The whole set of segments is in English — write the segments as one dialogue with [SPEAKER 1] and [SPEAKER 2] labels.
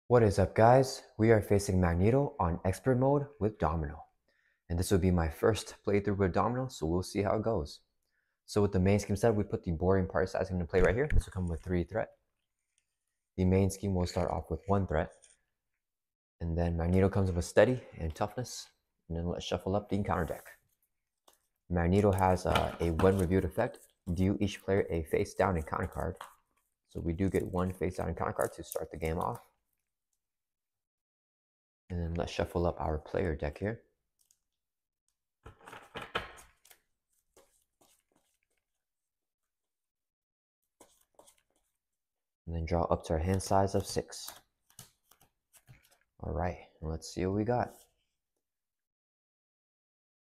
[SPEAKER 1] What is up, guys? We are facing Magneto on expert mode with Domino. And this will be my first playthrough with Domino, so we'll see how it goes. So with the main scheme set, we put the boring party size into play right here. This will come with 3 threat. The main scheme will start off with 1 threat. And then Magneto comes with steady and toughness. And then let's shuffle up the encounter deck. Magneto has a when reviewed effect. Deal each player a face down encounter card. So we do get 1 face down encounter card to start the game off. And then let's shuffle up our player deck here. And then draw up to our hand size of 6. All right, let's see what we got.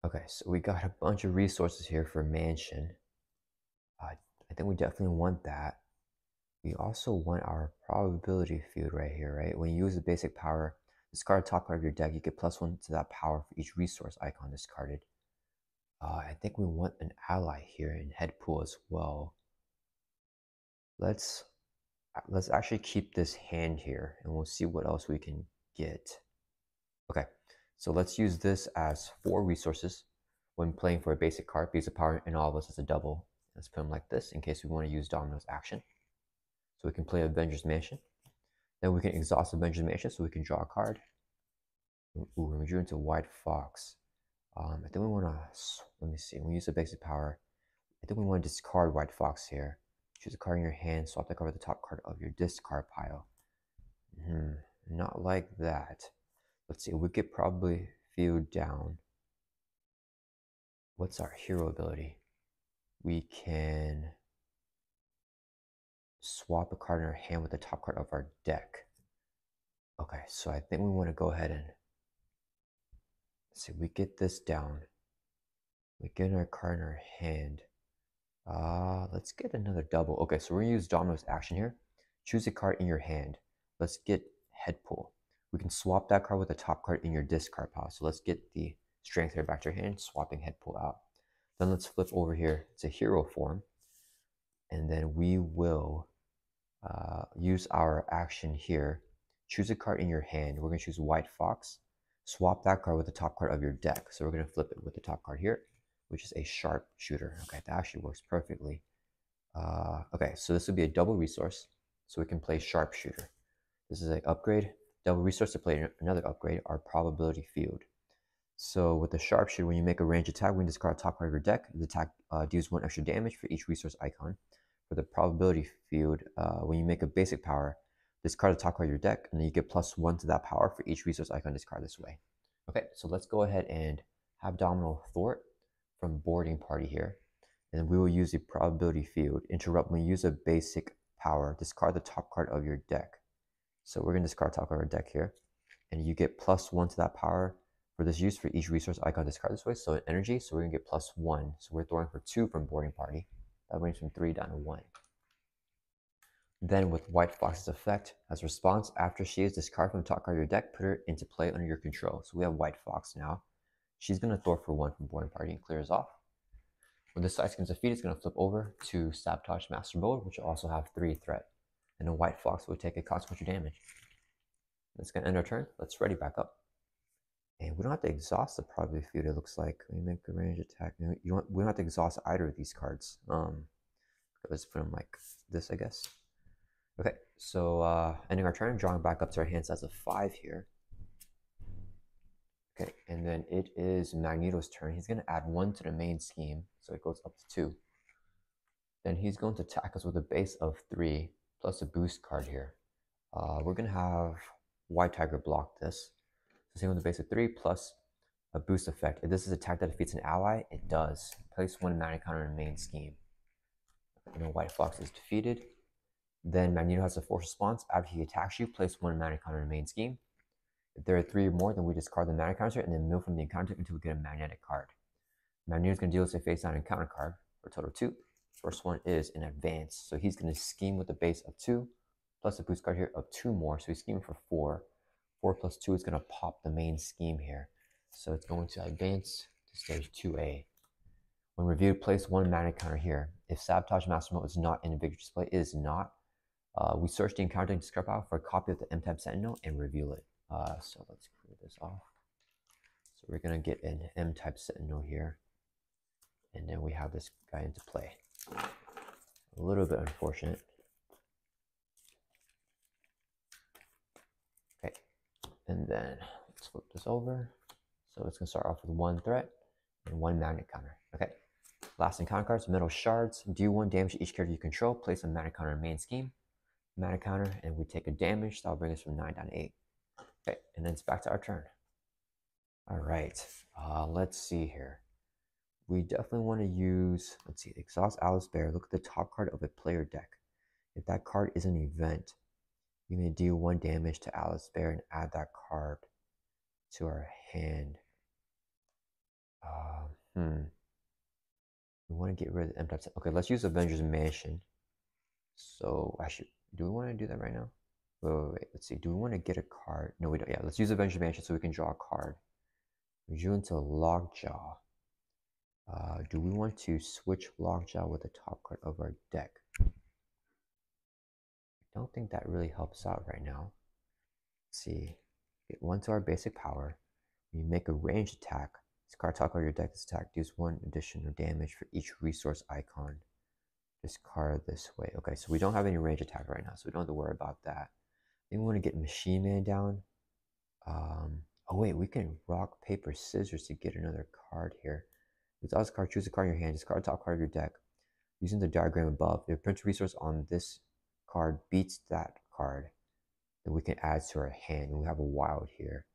[SPEAKER 1] Okay, so we got a bunch of resources here for Mansion. I think we definitely want that. We also want our probability field right here, right? When you use the basic power, discard top card of your deck, you get +1 to that power for each resource icon discarded. I think we want an ally here in head pool as well. Let's actually keep this hand here, and we'll see what else we can get. Okay, so let's use this as 4 resources when playing for a basic card, piece of power, and all of us as a double. Let's put them like this in case we want to use Domino's action. So we can play Avengers Mansion. Then we can exhaust Avengers Mansion so we can draw a card. Ooh, and we drew into White Fox. I think we want to, let me see, when we use the basic power, I think we want to discard White Fox here. Choose a card in your hand, swap that card with the top card of your discard pile. Not like that. Let's see, we could probably field down. What's our hero ability? We can swap a card in our hand with the top card of our deck. Okay, so I think we want to go ahead and let's see, we get this down. We get our card in our hand. Let's get another double. Okay, so we're gonna use Domino's action here. Choose a card in your hand. Let's get head pull. We can swap that card with the top card in your discard pile. So let's get the strength here back to your hand, swapping head pull out. Then let's flip over here to hero form. And then we will use our action here. Choose a card in your hand. We're going to choose White Fox. Swap that card with the top card of your deck. So we're going to flip it with the top card here, which is a sharp shooter. Okay, that actually works perfectly. Okay, so this would be a double resource. So we can play sharpshooter. This is an upgrade. Double resource to play another upgrade, our probability field. So with the sharpshooter, when you make a range attack, when you discard a top card of your deck, the attack deals 1 extra damage for each resource icon. For the probability field, when you make a basic power, discard the top card of your deck, and then you get +1 to that power for each resource icon discard this way. Okay, so let's go ahead and have Domino thwart from boarding party here. And we will use the probability field. Interrupt when you use a basic power, discard the top card of your deck. So we're going to discard top card of our deck here. And you get +1 to that power for this use for each resource icon discard this way. So energy, so we're going to get +1. So we're throwing for 2 from boarding party. That brings from 3 down to 1. Then with White Fox's effect, as a response, after she is discarded from the top card of your deck, put her into play under your control. So we have White Fox now. She's going to throw for 1 from boarding party and clears off. When this side gets defeated, it's going to flip over to Sabotage Master Mode, which will also have 3 threat. And a White Fox will take a consequential damage. That's going to end our turn. Let's ready back up. And we don't have to exhaust the probability field, it looks like. We make a range attack. We don't have to exhaust either of these cards. Let's put them like this, I guess. Okay, so ending our turn, drawing back up to our hand size of 5 here. Okay, and then it is Magneto's turn. He's going to add 1 to the main scheme, so it goes up to 2. Then he's going to attack us with a base of 3 plus a boost card here. We're going to have White Tiger block this. So same with the base of 3 plus a boost effect. If this is attack that defeats an ally, it does. Place 1 mana counter in the main scheme. And then White Fox is defeated. Then Magneto has a force response. After he attacks you, place 1 mana counter in the main scheme. If there are 3 or more, then we discard the mana counter and then move from the encounter until we get a magnetic card. Magneto's going to deal us a face down encounter card for a total of 2. First one is an advance. So he's going to scheme with a base of 2 plus a boost card here of 2 more. So he's scheming for 4. 4 plus 2 is going to pop the main scheme here. So it's going to advance to stage 2A. When reviewed, place 1 mana counter here. If Sabotage Master Mode is not in a victory display, it is not. We search the encounter discard pile for a copy of the M-type Sentinel and reveal it. So let's clear this off. So we're gonna get an M-type Sentinel here, and then we have this guy into play. A little bit unfortunate. Okay, and then let's flip this over. So it's gonna start off with 1 threat and 1 magnet counter. Okay. Last encounter cards, metal shards. Do 1 damage to each character you control. Place a magnet counter in main scheme. Magnet counter, and we take a damage. That'll bring us from 9 down to 8. Okay, and then it's back to our turn. All right, let's see here. We definitely want to use, let's see, Exhaust Alice Bear. Look at the top card of a player deck. If that card is an event, you may deal 1 damage to Alice Bear and add that card to our hand. We want to get rid of the M-type. Okay, let's use Avengers Mansion. So actually, do we want to do that right now? Wait. Let's see. Do we want to get a card? No, we don't. Yeah, let's use Avengers Mansion so we can draw a card. We drew into Lockjaw. Do we want to switch Lockjaw with the top card of our deck? I don't think that really helps out right now. Let's see. Get 1 to our basic power. We make a ranged attack. Discard top card of your deck. This attack deals 1 additional damage for each resource icon. Discard this way. Okay, so we don't have any range attack right now, so we don't have to worry about that. I think we want to get Machine Man down. Oh wait, we can rock, paper, scissors to get another card here. Without this card, choose a card in your hand. Discard the top card of your deck. Using the diagram above, if a printed resource on this card beats that card, then we can add to our hand. And we have a wild here.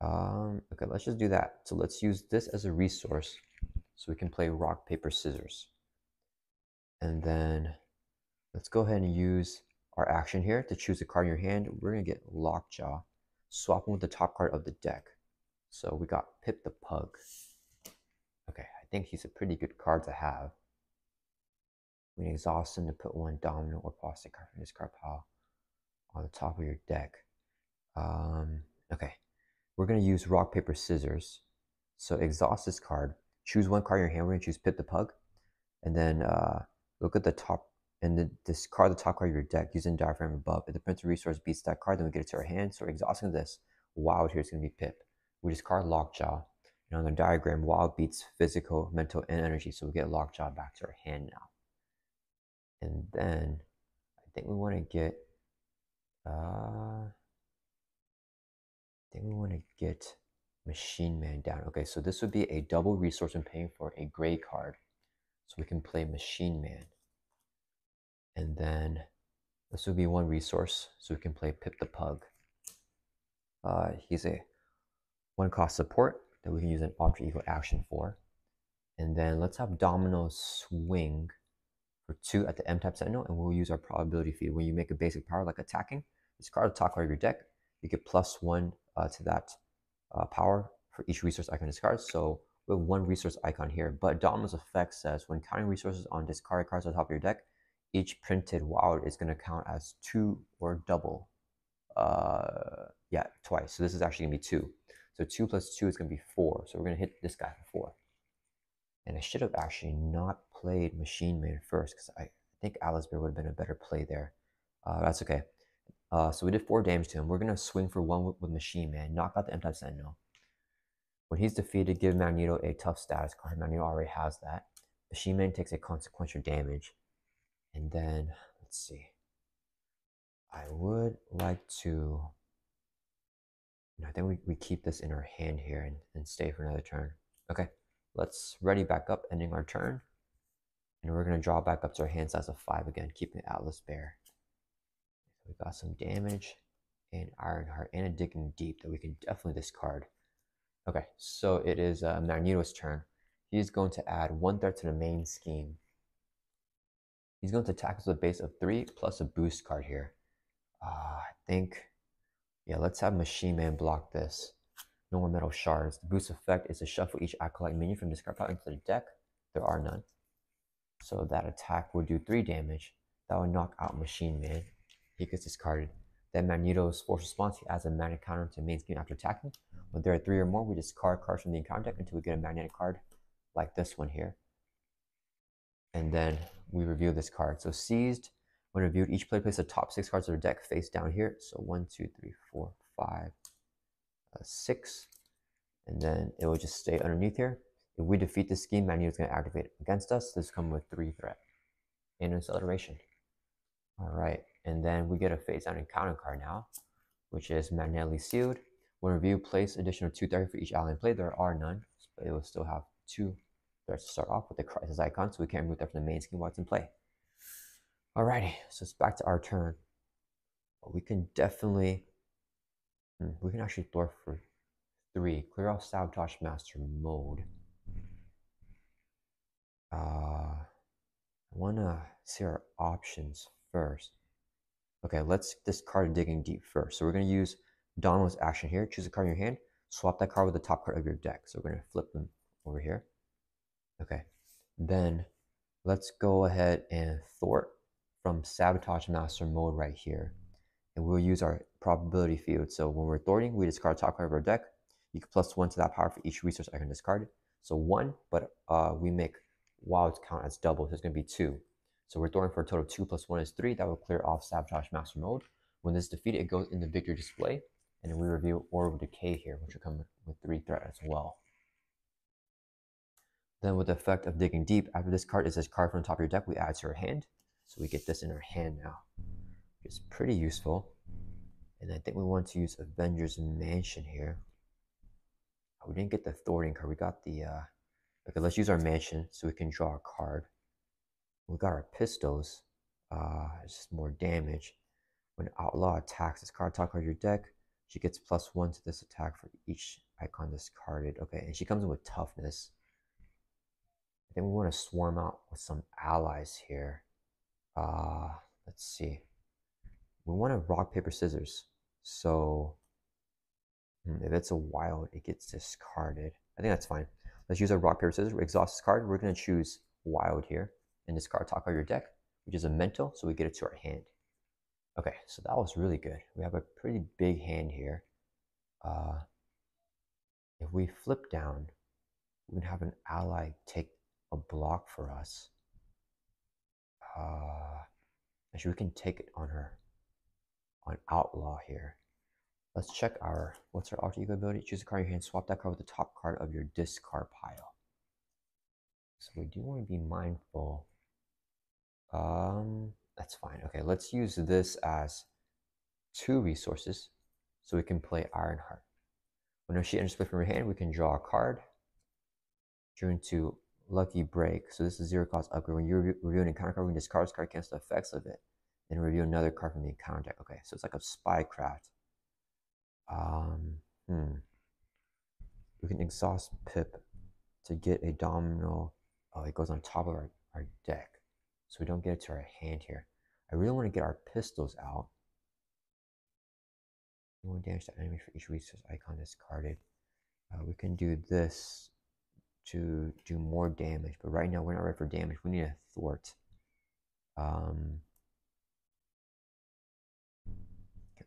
[SPEAKER 1] Okay, let's just do that. So let's use this as a resource so we can play rock, paper, scissors. And then let's go ahead and use our action here to choose a card in your hand. We're going to get Lockjaw, swapping with the top card of the deck. So we got Pip the Pug. Okay, I think he's a pretty good card to have. We can exhaust him to put 1 Domino or plastic card from this card pile on the top of your deck. Okay, we're going to use Rock, Paper, Scissors. So exhaust this card. Choose 1 card in your hand. We're going to choose Pip the Pug. And then look at the top and discard the top card of your deck using the diagram above. If the printed resource beats that card, then we get it to our hand. So we're exhausting this. Wild here is going to be Pip. We discard Lockjaw. And on the diagram, Wild beats physical, mental, and energy. So we get Lockjaw back to our hand now. And then I think we want to get Machine Man down. Okay, so this would be a double resource when paying for a gray card. So we can play Machine Man. And then this would be 1 resource, so we can play Pip the Pug. He's a 1 cost support that we can use an alter ego action for. And then let's have Domino swing for 2 at the M-type Sentinel, and we'll use our probability feed. When you make a basic power like attacking, discard the top card of your deck. You get +1 to that power for each resource icon discard. So we have 1 resource icon here, but Domino's effect says when counting resources on discard cards on top of your deck, each printed wild is going to count as 2 or double. Yeah, twice. So this is actually going to be 2. So 2 plus 2 is going to be 4. So we're going to hit this guy for 4. And I should have actually not played Machine Man first because I think Alice Bear would have been a better play there. That's okay. So we did 4 damage to him. We're going to swing for 1 with Machine Man, knock out the M-type Sentinel. When he's defeated, give Magneto a tough status card. Magneto already has that. Machine Man takes a consequential damage. And then, let's see. I would like to... I think we keep this in our hand here and stay for another turn. Okay, let's ready back up, ending our turn. And we're going to draw back up to our hand size of 5 again, keeping Atlas Bear. So we got some damage, and Ironheart, and a Digging Deep that we can definitely discard. Okay, so it is Magneto's turn. He's going to add 1 threat to the main scheme. He's going to attack with a base of 3 plus a boost card here. I think, yeah, let's have Machine Man block this. No more metal shards. The boost effect is to shuffle each acolyte minion from discard pile into the deck. There are none. So that attack would do 3 damage. That would knock out Machine Man. He gets discarded. Then Magneto's force response, he adds a magnet counter to main scheme after attacking. When there are 3 or more, we discard cards from the encounter deck until we get a magnetic card like this one here. And then we review this card. So seized, When reviewed, each player places the top 6 cards of their deck face down here. So 1, 2, 3, 4, 5, 6. And then it will just stay underneath here. If we defeat this scheme, Magneto is going to activate against us. This comes with 3 threat and acceleration. All right, and then we get a face down encounter card now, which is magnetically sealed. When reviewed, place additional 2 threats for each ally in play. There are none, but it will still have 2 threats to start off with the crisis icon, so we can't remove that from the main scheme while it's in play. Alrighty, so it's back to our turn. We can definitely, we can actually throw for 3. Clear off Sabotage Master mode. I want to see our options first. Okay, let's discard Digging Deep first. So we're going to use Domino's action here. Choose a card in your hand. Swap that card with the top card of your deck. So we're going to flip them over here. Okay, then let's go ahead and thwart from Sabotage Master mode right here. And we'll use our probability field. So when we're thwarting, we discard top card of our deck. You can +1 to that power for each resource I can discard. So 1, but we make wilds count as double, so it's going to be 2. So we're throwing for a total of 2 + 1 is 3. That will clear off Sabotage Master mode. When this is defeated, it goes in the victory display. And then we reveal Orb of Decay here, which will come with 3 threat as well. Then with the effect of Digging Deep, after this card is this card from the top of your deck, we add to our hand. So we get this in our hand now. It's pretty useful. And I think we want to use Avengers Mansion here. Oh, we didn't get the thwarting card. We got the... okay, let's use our Mansion so we can draw a card. We got our Pistols. It's just more damage. When Outlaw attacks this card, top card of your deck, she gets +1 to this attack for each icon discarded. Okay, and she comes in with Toughness. I think we want to swarm out with some allies here. Let's see. We want to rock, paper, scissors. So if it's a wild, it gets discarded. I think that's fine. Let's use our rock, paper, scissors. We exhaust this card. We're going to choose wild here and discard top card of your deck, which is a mental, so we get it to our hand. Okay, so that was really good. We have a pretty big hand here. If we flip down, we can have an ally take a block for us. Actually, we can take it on her, on Outlaw here. Let's check what's our alter ego ability? Choose a card in your hand, swap that card with the top card of your discard pile. So we do want to be mindful. That's fine. Okay, let's use this as 2 resources so we can play Ironheart. Whenever she enters play from your hand, we can draw a card. Drew into Lucky Break. So this is 0 cost upgrade. When you review an encounter card, we can discard this card, cancel the effects of it, and review another card from the encounter deck. Okay, so it's like a Spycraft. We can exhaust Pip to get a Domino. Oh, it goes on top of our deck, so we don't get it to our hand here. I really want to get our Pistols out. 1 damage to enemy for each resource icon discarded. We can do this to do more damage, but right now we're not ready for damage. We need a thwart.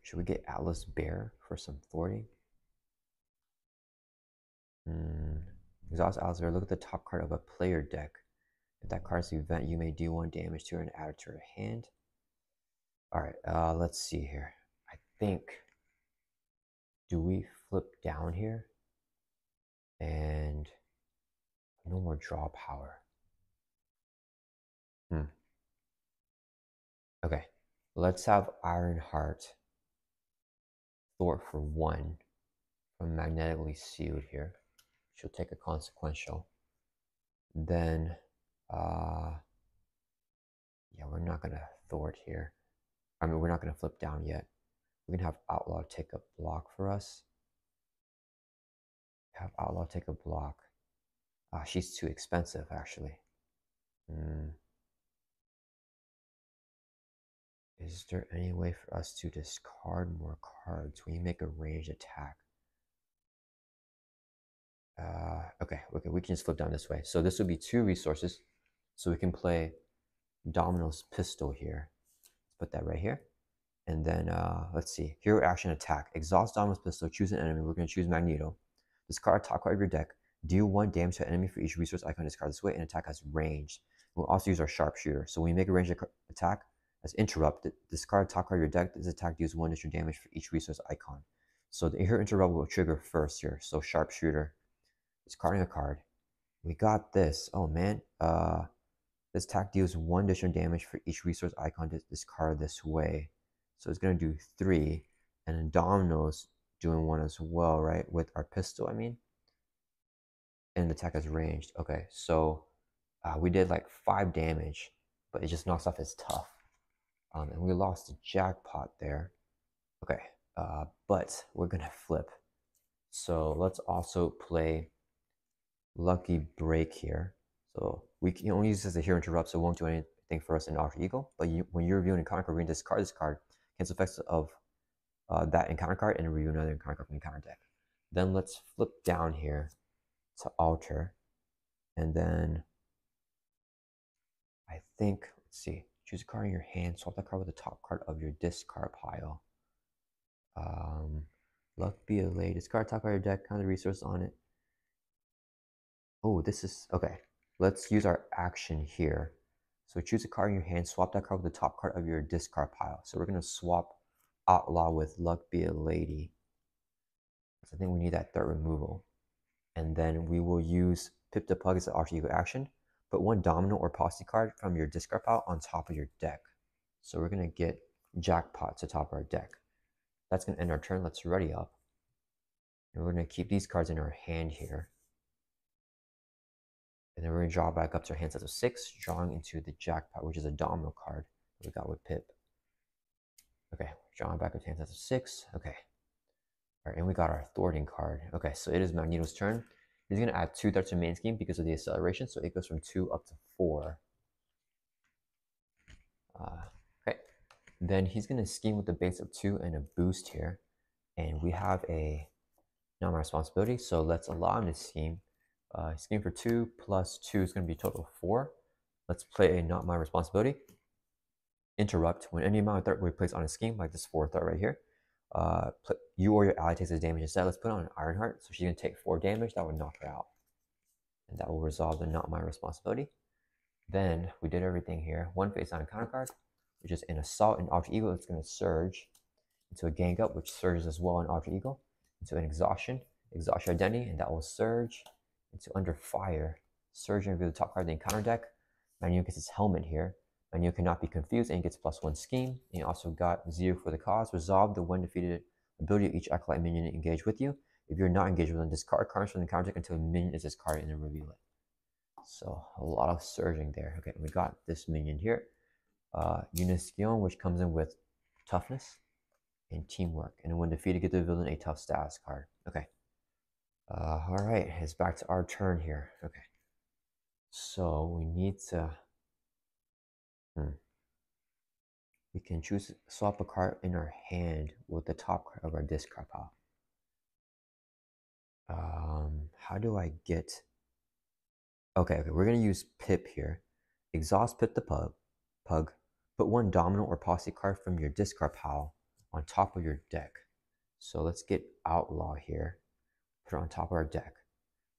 [SPEAKER 1] Should we get Atlas Bear for some thwarting? Exhaust Atlas Bear. Look at the top card of a player deck. If that card's the event, you may do 1 damage to her and add it to her hand. Alright, let's see here. I think, do we flip down here? And no more draw power. Okay, let's have Ironheart thwart for 1 from Magnetically Sealed here. She'll take a consequential. Then, yeah, we're not going to thwart here. I mean, we're not going to flip down yet. We can have Outlaw take a block for us. Have Outlaw take a block. She's too expensive, actually. Is there any way for us to discard more cards when you make a ranged attack? Okay, we can just flip down this way. So this would be 2 resources. So we can play Domino's Pistol here. Let's put that right here. And then, let's see. Hero action attack. Exhaust Domino's Pistol. Choose an enemy. We're going to choose Magneto. Discard top card of your deck. Deal 1 damage to an enemy for each resource icon discard this way. And attack has range. We'll also use our Sharpshooter. So when we make a ranged attack, as interrupt. Discard top card of your deck. This attack deals 1 additional damage for each resource icon. So the hero interrupt will trigger first here. So sharpshooter, discarding a card. We got this. Oh man. This attack deals 1 additional damage for each resource icon to discard this way. So it's gonna do 3, and then Domino's doing 1 as well, right? With our pistol, I mean. And the attack is ranged. Okay, so we did like 5 damage, but it just knocks off his tough. And we lost the jackpot there. Okay, but we're gonna flip. So let's also play Lucky Break here. So we can only use this as a hero interrupt, so it won't do anything for us in Alter Ego. But when you're reviewing encounter card, we're gonna discard this card, cancel effects of that encounter card, and review another encounter card from the encounter deck. Then let's flip down here to alter, and then I think, let's see, choose a card in your hand, swap that card with the top card of your discard pile. Luck be a lay, discard top card of your deck, count the resource on it. Oh, this is, okay. Let's use our action here. So choose a card in your hand, swap that card with the top card of your discard pile. So we're gonna swap Outlaw with Luck be a Lady. So I think we need that threat removal. And then we will use Pip the Pug as an alter ego action. Put 1 Domino or Posse card from your discard pile on top of your deck. So we're gonna get Jackpot to top of our deck. That's gonna end our turn. Let's ready up. And we're gonna keep these cards in our hand here. And then we're gonna draw back up to our hand size of 6, drawing into the Jackpot, which is a Domino card that we got with Pip. Okay, drawing back up to hand size of 6. Okay. All right, and we got our thwarting card. Okay, so it is Magneto's turn. He's gonna add 2 threats to main scheme because of the acceleration, so it goes from 2 up to 4. Okay, then he's gonna scheme with the base of 2 and a boost here, and we have a not my responsibility, so let's allow him to scheme. Scheme for 2 plus 2 is gonna be a total of 4. Let's play a not my responsibility. Interrupt. When any amount of threat we place on a scheme, like this 4 threat right here, you or your ally takes this damage instead. Let's put on an Ironheart, so she's gonna take 4 damage. That would knock her out, and that will resolve the not my responsibility. Then we did everything here. 1 face down encounter card, which is an assault and alter ego. It's gonna surge into a gang up, which surges as well in alter ego, into an exhaustion your identity, and that will surge into under fire, surge and reveal the top card of the encounter deck. Magneto gets his helmet here. Magneto cannot be confused, and he gets +1 scheme. And he also got 0 for the cause. Resolve the when defeated ability of each acolyte minion engaged with you. If you're not engaged with them, discard cards from the encounter deck until a minion is discarded and then reveal it. So a lot of surging there. Okay, we got this minion here. Uniskion, which comes in with toughness and teamwork. And when defeated, get the villain a tough status card. Okay. All right, it's back to our turn here. Okay. So we need to... We can choose swap a card in our hand with the top card of our discard pile. How do I get... Okay, we're going to use Pip here. Exhaust Pip the Pug. Put 1 Domino or Posse card from your discard pile on top of your deck. So let's get Outlaw here. Put her on top of our deck.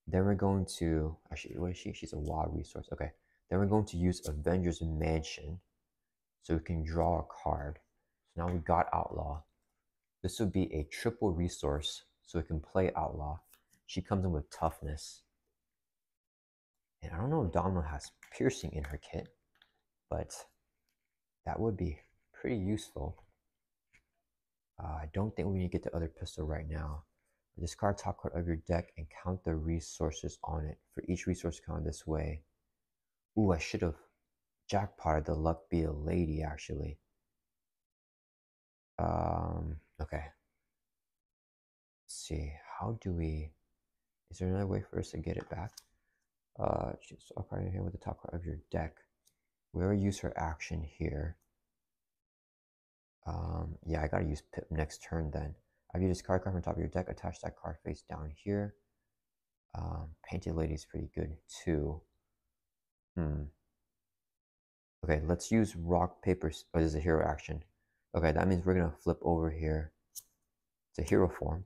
[SPEAKER 1] Then we're going to... Actually, what is she? She's a wild resource. Okay. Then we're going to use Avengers Mansion, so we can draw a card. So now we got Outlaw. This would be a triple resource, so we can play Outlaw. She comes in with toughness. And I don't know if Domino has piercing in her kit, but that would be pretty useful. I don't think we need to get the other pistol right now. Discard top card of your deck and count the resources on it. For each resource count this way. Ooh, I should have jackpotted the Luck be a Lady, actually. Okay. Let's see. How do we... Is there another way for us to get it back? Choose a card in here with the top card of your deck. We already use her action here. Yeah, I gotta use Pip next turn then. If you discard a card from top of your deck, attach that card face down here. Painted Lady is pretty good too. Okay, let's use rock, paper... Oh, this is a hero action. Okay, that means we're gonna flip over here to hero form.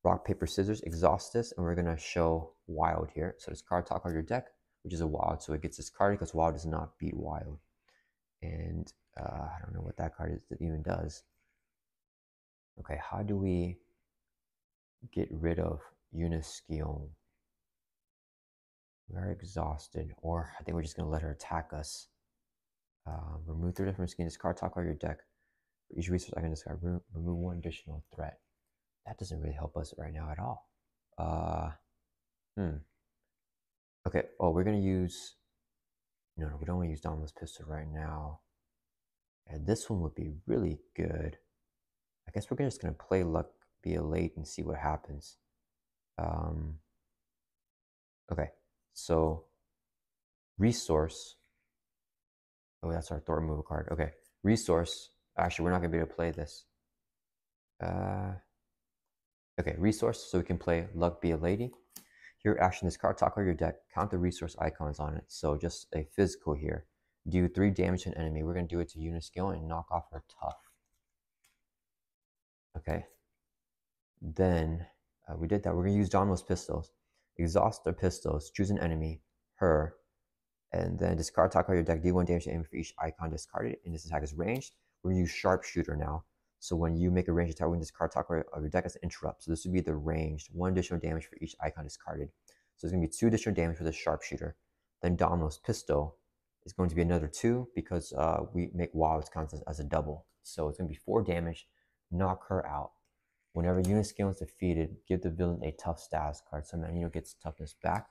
[SPEAKER 1] Rock, paper, scissors, exhaust this, and we're gonna show wild here. So discard top card of your deck, which is a wild, so it gets discarded because wild does not beat wild. And I don't know what that card even does. Okay, how do we get rid of Uniskion? We're exhausted, or I think we're just gonna let her attack us. Remove 3 different skins. Discard top card of your deck. For each resource I can discard, remove 1 additional threat. That doesn't really help us right now at all. Okay. Oh, we're gonna use. No, we don't want to use Domino's pistol right now. And this one would be really good. I guess we're just gonna play luck, be a late, and see what happens. Okay. So resource. Oh, that's our Thor removal card. Okay. Resource. Actually, we're not gonna be able to play this. Okay, resource. So we can play Luck Be a Lady. Your action is card top card your deck. Count the resource icons on it. So just a physical here. Do 3 damage to an enemy. We're gonna do it to Uniskill and knock off her tough. Okay. Then we did that. We're gonna use Domino's pistols. Exhaust their pistols. Choose an enemy. Her. And then discard top card your deck. D1 damage to enemy for each icon discarded. And this attack is ranged. We're gonna use Sharpshooter now. So when you make a ranged attack, we can discard top card of your deck as an interrupt. So this would be the ranged. 1 additional damage for each icon discarded. So it's gonna be 2 additional damage for the Sharpshooter. Then Domino's pistol is going to be another 2 because we make wilds count as a double. So it's gonna be 4 damage. Knock her out. Whenever Uniskill is defeated, give the villain a tough status card. So Magneto gets toughness back.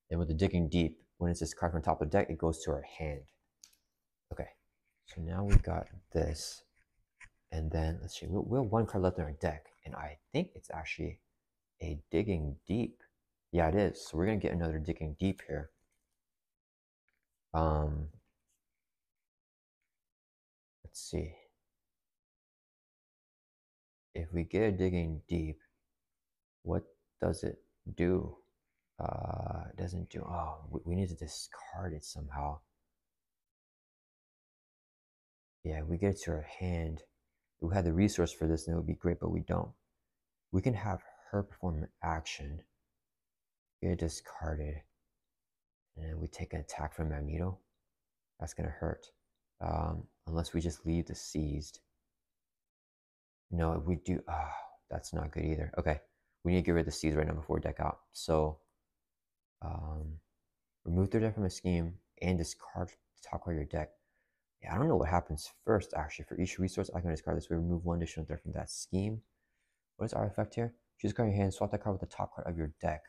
[SPEAKER 1] Then with the Digging Deep, when it's this card from top of the deck, it goes to our hand. Okay, so now we got this. And then let's see, we'll have 1 card left in our deck. And I think it's actually a Digging Deep. Yeah, it is. So we're gonna get another Digging Deep here. Let's see. If we get a Digging Deep, what does it do? It doesn't do. Oh, we need to discard it somehow. Yeah, we get it to our hand. If we had the resource for this, then it would be great, but we don't. We can have her perform an action. Get it discarded. And then we take an attack from Magneto. That's going to hurt. Unless we just leave the seized. No, if we do. That's not good either. Okay. We need to get rid of the seized right now before we deck out. So, remove their deck from a scheme and discard the top card of your deck. Yeah, I don't know what happens first, actually. For each resource, I can discard this. We remove 1 additional threat from that scheme. What is our effect here? Choose a card in your hand, swap that card with the top card of your deck.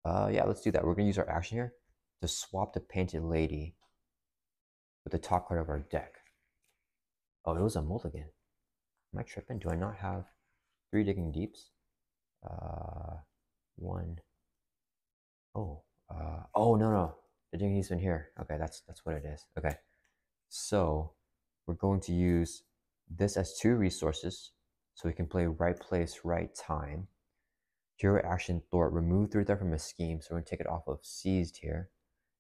[SPEAKER 1] Yeah, let's do that. We're going to use our action here to swap the Painted Lady with the top card of our deck. Oh, it was a mulligan. Am I tripping? Do I not have 3 Digging Deeps? 1. Oh, oh, no. The Digging Deep's been here. Okay, that's what it is. Okay. So we're going to use this as 2 resources so we can play Right Place, Right Time. Hero action Thor, remove 3 threat from a scheme. So we're going to take it off of Seized here.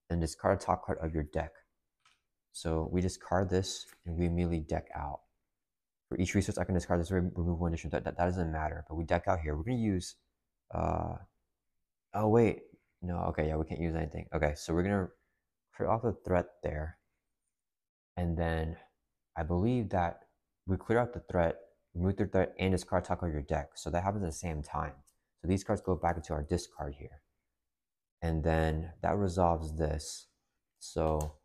[SPEAKER 1] And discard a top card of your deck. So we discard this and we immediately deck out. For each resource, I can discard this, remove 1 additional threat. That doesn't matter, but we deck out here. We're going to use, oh wait, no, okay, yeah, we can't use anything. Okay, so we're going to clear off the threat there. And then I believe that we clear out the threat, remove the threat, and discard top card of your deck. So that happens at the same time. So these cards go back into our discard here. And then that resolves this. So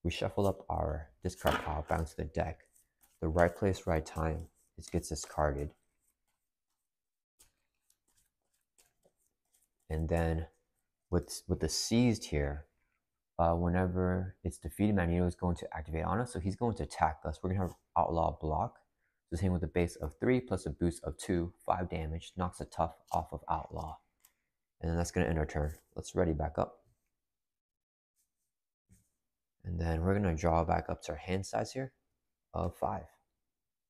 [SPEAKER 1] we shuffle up our discard pile back into the deck. The Right Place, Right Time, it gets discarded. And then with the Seized here, whenever it's defeated, Magneto is going to activate on us. So he's going to attack us. We're going to have Outlaw block. So it's hitting with a base of 3 plus a boost of 2, 5 damage, knocks a tough off of Outlaw. And then that's going to end our turn. Let's ready back up. And then we're going to draw back up to our hand size here of 5.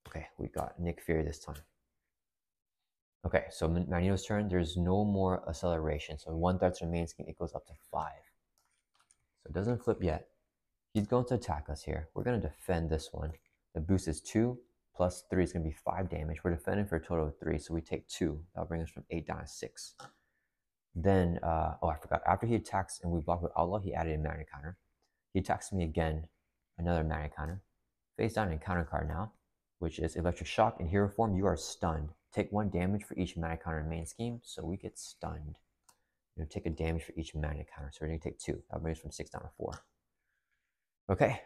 [SPEAKER 1] Okay, we got Nick Fury this time. Okay, so Magneto's turn, there's no more acceleration. So 1 threat to the main scheme, it goes up to 5. So it doesn't flip yet. He's going to attack us here. We're going to defend this one. The boost is 2 plus 3 is going to be 5 damage. We're defending for a total of 3, so we take 2. That'll bring us from 8 down to 6. Then, oh, I forgot. After he attacks and we block with Outlaw, he added a Magnet counter. He attacks me again. another mana counter. Face down encounter card now, which is Electric Shock. In hero form, you are stunned. Take 1 damage for each mana counter in main scheme, so we get stunned. You take a damage for each mana counter, so we're going to take 2. That brings from 6 down to 4. Okay.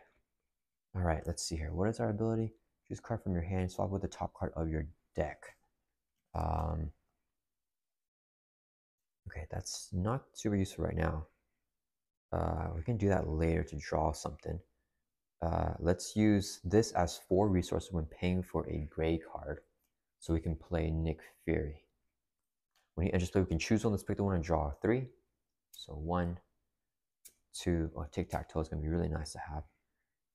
[SPEAKER 1] All right, let's see here. What is our ability? Choose a card from your hand, swap with the top card of your deck. Okay, that's not super useful right now. We can do that later to draw something. Let's use this as 4 resources when paying for a gray card, so we can play Nick Fury. When he enters play, we can choose one. Let's pick the one and draw 3. So 1, 2. Oh, tic-tac-toe is going to be really nice to have.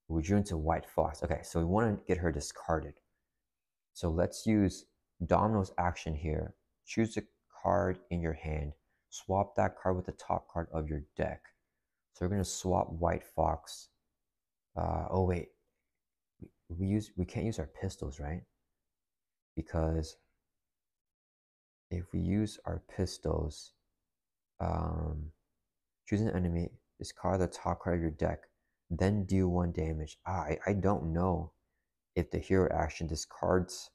[SPEAKER 1] We drew into White Fox. Okay, so we want to get her discarded. So let's use Domino's action here. Choose a card in your hand. Swap that card with the top card of your deck. So we're going to swap White Fox. Oh, wait. We can't use our pistols, right? Because if we use our pistols, choose an enemy, discard the top card of your deck, then deal 1 damage. I don't know if the hero action discards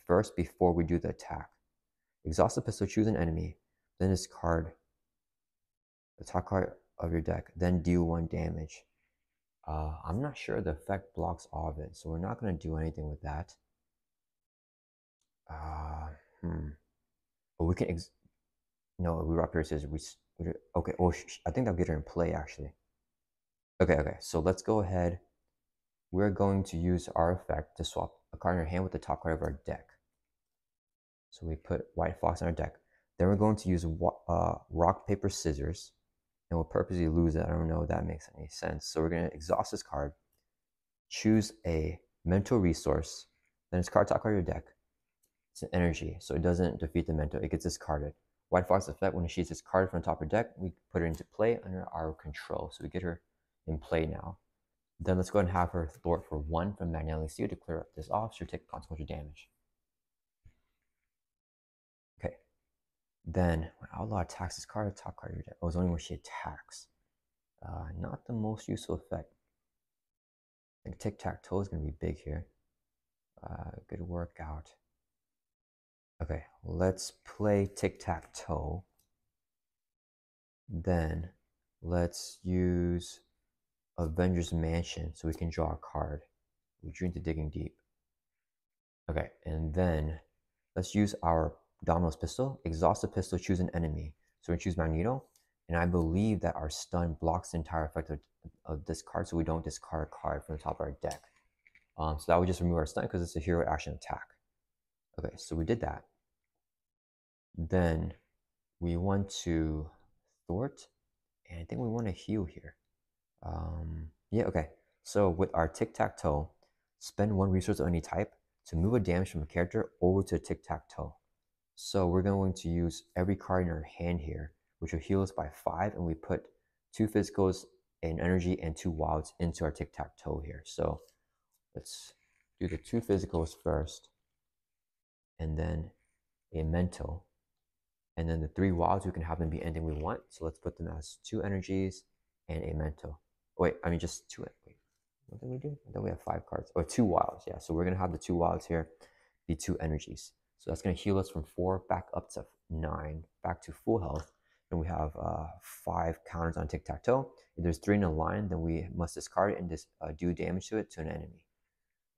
[SPEAKER 1] first before we do the attack. Exhaust the pistol, choose an enemy, then discard the top card of your deck, then deal 1 damage. I'm not sure the effect blocks all of it, so we're not going to do anything with that. But we can, no, we rock, paper, scissors. Okay, oh, I think that'll get her in play, actually. Okay, so let's go ahead. We're going to use our effect to swap a card in our hand with the top card of our deck. So we put White Fox on our deck. Then we're going to use rock, paper, scissors. And we'll purposely lose it. I don't know if that makes any sense. So we're going to exhaust this card. Choose a mental resource. Then it's card top card of your deck. It's an energy, so it doesn't defeat the mental. It gets discarded. White Fox effect, when she's discarded from the top of her deck, we put her into play under our control. So we get her in play now. Then let's go ahead and have her thwart for 1 from Magneto to clear up this off. She'll take consequential damage. Okay. Then when Outlaw attacks this card, the top card of your deck. Oh, it's only when she attacks. Not the most useful effect. I think tic-tac-toe is going to be big here. Good workout. Okay, let's play tic-tac-toe. Then let's use Avengers Mansion so we can draw a card. We drew into Digging Deep. Okay, and then let's use our Domino's pistol. Exhaust the pistol, choose an enemy. So we choose Magneto, and I believe that our stun blocks the entire effect of this card, so we don't discard a card from the top of our deck. So that would just remove our stun because it's a hero action attack. Okay, so we did that. Then we want to thwart, and I think we want to heal here. Yeah, okay. So with our tic-tac-toe, spend 1 resource of any type to move a damage from a character over to tic-tac-toe. So we're going to use every card in our hand here, which will heal us by 5, and we put 2 physicals, an energy, and 2 wilds into our tic-tac-toe here. So let's do the 2 physicals first, and then a mental. And then the 3 wilds, we can have them be anything we want. So let's put them as 2 energies and a mental. Wait, I mean just 2. Wait, what did we do? I thought we have 5 cards. Or 2 wilds, yeah. So we're going to have the 2 wilds here be 2 energies. So that's going to heal us from 4 back up to 9, back to full health. And we have 5 counters on tic-tac-toe. If there's 3 in a line, then we must discard it and do damage to it to an enemy.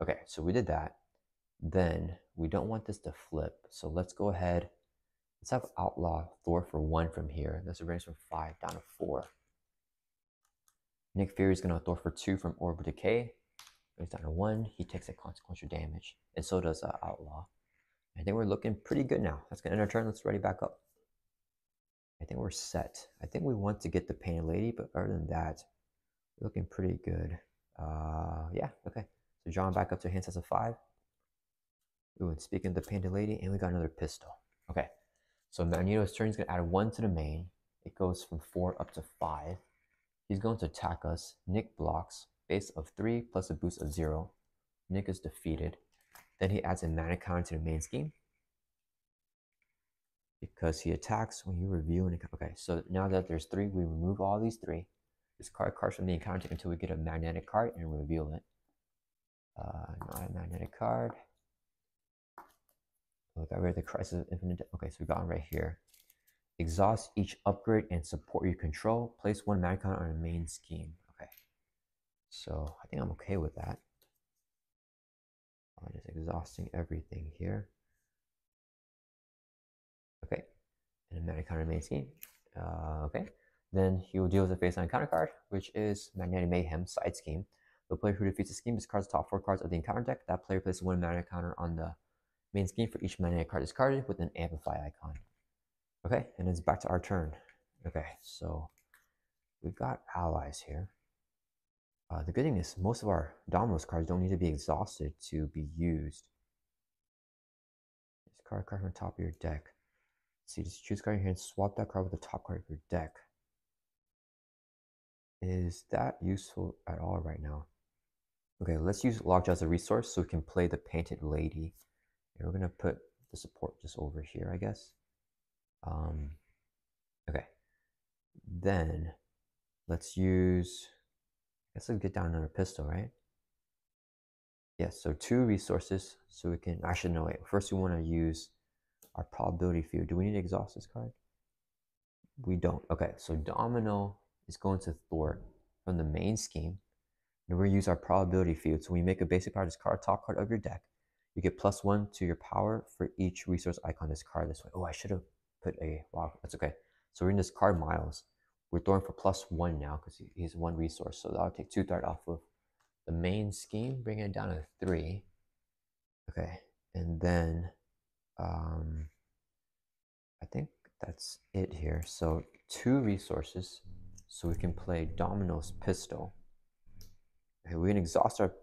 [SPEAKER 1] Okay, so we did that. Then we don't want this to flip. So let's go ahead. Let's have Outlaw thwart for 1 from here. This will bring us from 5 down to 4. Nick Fury is going to thwart for 2 from Orb of Decay. Goes down to 1. He takes a consequential damage. And so does Outlaw. I think we're looking pretty good now. That's going to end our turn. Let's ready back up. I think we're set. I think we want to get the Painted Lady, but other than that, we're looking pretty good. Yeah, okay. So drawing back up to hand size of 5. Ooh, and speaking of the Painted Lady, and we got another pistol. Okay. So Magneto's turn is going to add 1 to the main. It goes from 4 up to 5. He's going to attack us. Nick blocks. Base of 3 plus a boost of 0. Nick is defeated. Then he adds a mana counter to the main scheme. Because he attacks when you reveal an account. Okay, so now that there's 3, we remove all these 3. Discard cards from the encounter deck until we get a magnetic card and reveal it. Not a magnetic card. We got rid of the Crisis of Infinite. Okay, so we got one right here. Exhaust each upgrade and support you control. Place one mana counter on a main scheme. Okay, so I think I'm okay with that. I'm just exhausting everything here. Okay, and a mana counter main scheme. Okay, then he will deal with a face-line counter card, which is Magnetic Mayhem side scheme. The player who defeats the scheme discards the top 4 cards of the encounter deck. That player places one mana counter on the main scheme for each magnetic card discarded with an amplify icon. Okay, and it's back to our turn. Okay, so we've got allies here. The good thing is most of our Domino's cards don't need to be exhausted to be used. Discard a card from the top of your deck. Let's see, just choose a card in your hand, swap that card with the top card of your deck. Is that useful at all right now? Okay, let's use Lockjaw as a resource so we can play the Painted Lady. And we're gonna put the support just over here, I guess. Okay. Then let's use, I guess let's get down another pistol, right? Yes, so 2 resources so we can, actually no, wait. First we want to use our probability field. Do we need to exhaust this card? We don't. Okay, so Domino is going to thwart from the main scheme. And we're going to use our probability field. So when you make a basic power, discard top card of your deck. You get +1 to your power for each resource icon discard this way. Oh, I should have put a, wow, that's okay. So we're going to discard Miles. We're throwing for +1 now because he's 1 resource. So that'll take 2 threat off of the main scheme, bringing it down to 3. Okay, and then I think that's it here. So 2 resources so we can play Domino's Pistol. Okay, we're going to exhaust our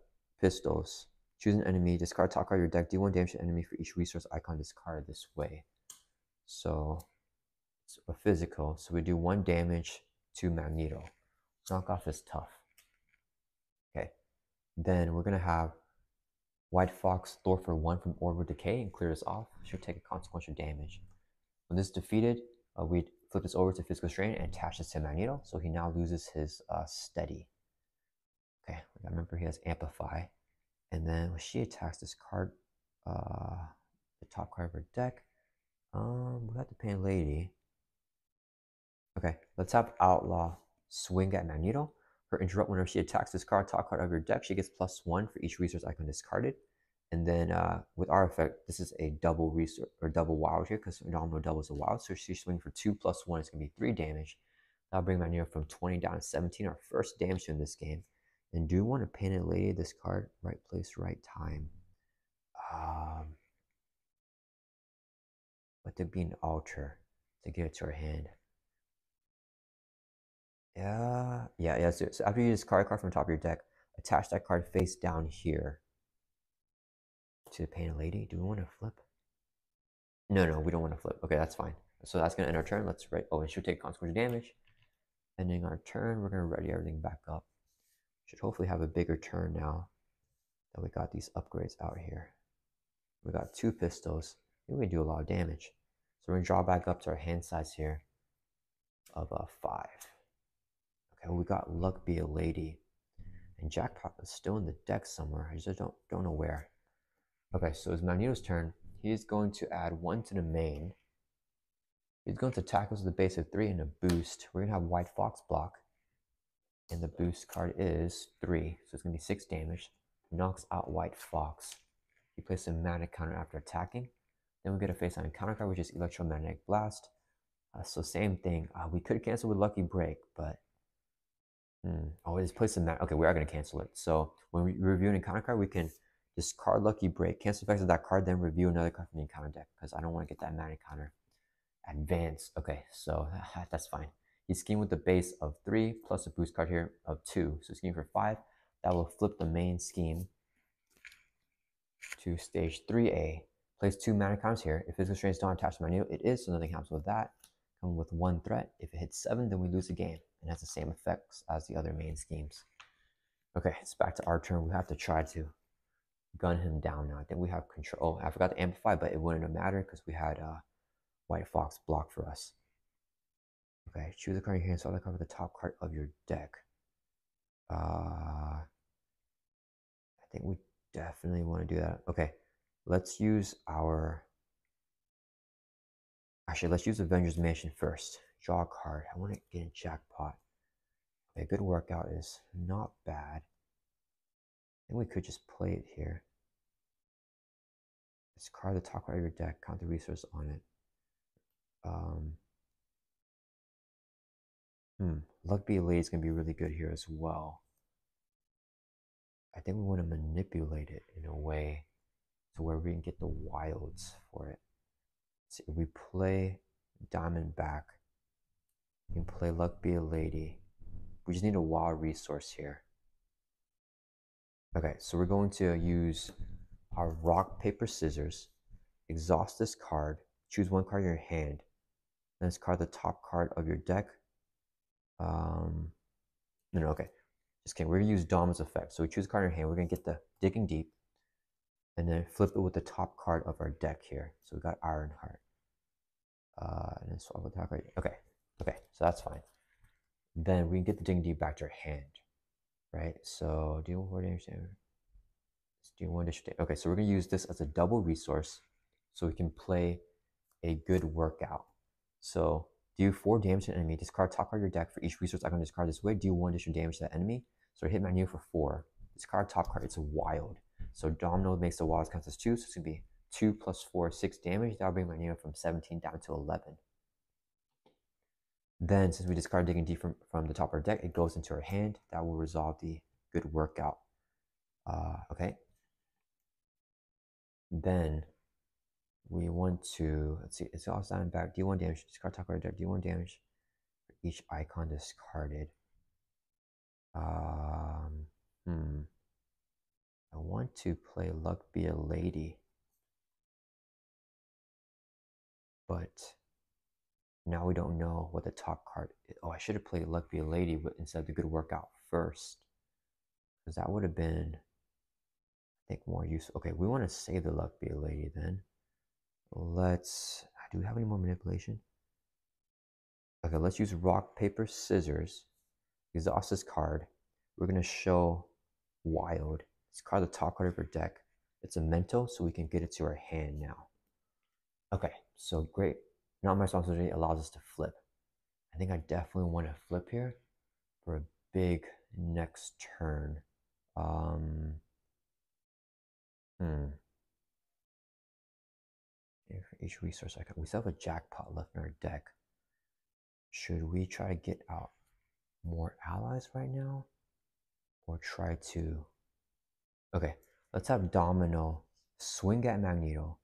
[SPEAKER 1] pistols. Choose an enemy, discard top card of your deck, do 1 damage to enemy for each resource icon discarded this way. So it's a physical, so we do 1 damage to Magneto. Knockoff is tough. Okay, then we're going to have White Fox throw for 1 from Orb of Decay and clear this off. Should take a consequential damage. When this is defeated, we flip this over to Physical Strain and attach this to Magneto, so he now loses his Steady. Okay, I remember he has Amplify. And then when she attacks this card, the top card of her deck, we got the Painted Lady. Okay, let's have Outlaw swing at Magneto. Her interrupt whenever she attacks this card, top card of your deck, she gets +1 for each resource icon discarded. And then with our effect, this is a double resource or double wild here because Domino doubles a wild. So she's swinging for 2 + 1. It's gonna be 3 damage. That'll bring Magneto from 20 down to 17. Our first damage in this game. And do you want to Painted Lady this card? Right place, right time. Let there be an altar to get it to our hand. Yeah. So after you discard a card from the top of your deck, attach that card face down here to the Painted Lady. Do we want to flip? No, we don't want to flip. Okay, that's fine. So that's gonna end our turn. Let's write. Oh, and she'll take consequential damage. Ending our turn, we're gonna ready everything back up. Should hopefully have a bigger turn now that we got these upgrades out here. We got 2 pistols. I think we do a lot of damage. So we're gonna draw back up to our hand size here of 5. Okay, we got Luck Be a Lady. And Jackpot is still in the deck somewhere. I just don't know where. Okay, so it's Magneto's turn. He's going to add 1 to the main. He's going to tackle to the base of 3 and a boost. We're gonna have White Fox block. And the boost card is 3, so it's going to be 6 damage. Knocks out White Fox. He places a mana counter after attacking. Then we get a face-on counter card, which is Electromagnetic Blast. So same thing. We could cancel with Lucky Break, but... Oh, just place a mana... Okay, we are going to cancel it. So when we review an encounter card, we can discard Lucky Break, cancel effects of that card, then review another card from the encounter deck, because I don't want to get that mana counter. Advance. Okay, so that's fine. He's schemed with the base of 3 plus a boost card here of 2. So scheme for 5. That will flip the main scheme to stage 3A. Place 2 mana counters here. If physical strains don't attach to Magneto, it is, so nothing happens with that. Come with 1 threat. If it hits 7, then we lose the game. And has the same effects as the other main schemes. Okay, it's back to our turn. We have to try to gun him down now. I think we have control. Oh, I forgot to amplify, but it wouldn't have mattered because we had White Fox block for us. Okay, choose a card in your hand, so the card with the top card of your deck. I think we definitely want to do that. Okay, let's use our... Actually, let's use Avengers Mansion first. Draw a card. I want to get a jackpot. Okay, good workout is not bad. I think we could just play it here. Discard the top card of your deck, count the resource on it. Luck Be Elite is going to be really good here as well. I think we want to manipulate it in a way to where we can get the wilds for it. So if we play Diamond back, we can play Luck Be a Lady. We just need a wild resource here. Okay, so we're going to use our rock, paper, scissors, exhaust this card, choose one card in your hand, then discard the top card of your deck. No, okay. Just kidding. We're gonna use Dom's effect. So we choose a card in our hand, we're gonna get the Digging Deep, and then flip it with the top card of our deck here. So we got Ironheart. And then swap with the top card. Okay, so that's fine. Then we can get the Digging Deep back to our hand, right? So deal 4 damage. Do 1 damage. Okay, so we're gonna use this as a double resource, so we can play a good workout. So do 4 damage to an enemy. Discard top card of your deck for each resource icon discard this way. Do 1 additional damage to that enemy. So hit Magneto for 4. Discard top card. It's a wild. So Domino makes the wilds count as 2. So it's gonna be 2 plus 4, 6 damage. That'll bring Magneto from 17 down to 11. Then, since we discard Digging Deep from the top of our deck, it goes into our hand. That will resolve the good workout. Okay. Then we want to, let's see, it's all signed back. D1 damage. Discard top card of deck. D1 damage for each icon discarded. I want to play Luck Be a Lady, but now we don't know what the top card is. Oh, I should have played Luck Be a Lady but instead of the good workout first, because that would have been, I think, more useful. Okay, we want to save the Luck Be a Lady then. Do we have any more manipulation? Okay, let's use rock, paper, scissors. Exhaust this card. We're going to show wild. Discard the top card of your deck. It's a mental, so we can get it to our hand now. Okay, so great. Not my responsibility allows us to flip. I think I definitely want to flip here for a big next turn. For each resource icon, we still have a jackpot left in our deck. Should we try to get out more allies right now, or try to... Okay, let's have Domino swing at Magneto.